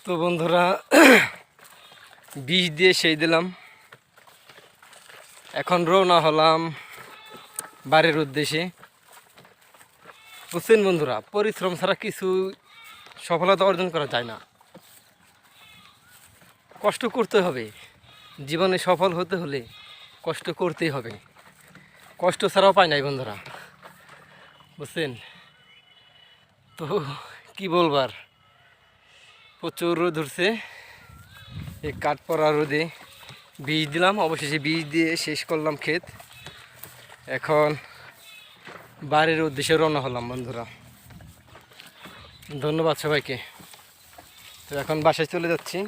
তো বন্ধুরা বীজ দিয়ে সেই দিলাম, এখন রওনা হলাম বাড়ির উদ্দেশ্যে। বুঝছেন বন্ধুরা, পরিশ্রম ছাড়া কিছু সফলতা অর্জন করা যায় না, কষ্ট করতে হবে। জীবনে সফল হতে হলে কষ্ট করতেই হবে, কষ্ট ছাড়াও পায় নাই বন্ধুরা, বুঝছেন। তো কি বলবার, প্রচুর রোদ উঠছে, এই কাঠ পড়া রোদে বীজ দিলাম, অবশেষে বীজ দিয়ে শেষ করলাম ক্ষেত। এখন বাড়ির উদ্দেশ্যে রওনা হলাম বন্ধুরা। ধন্যবাদ সবাইকে। তো এখন বাসায় চলে যাচ্ছি।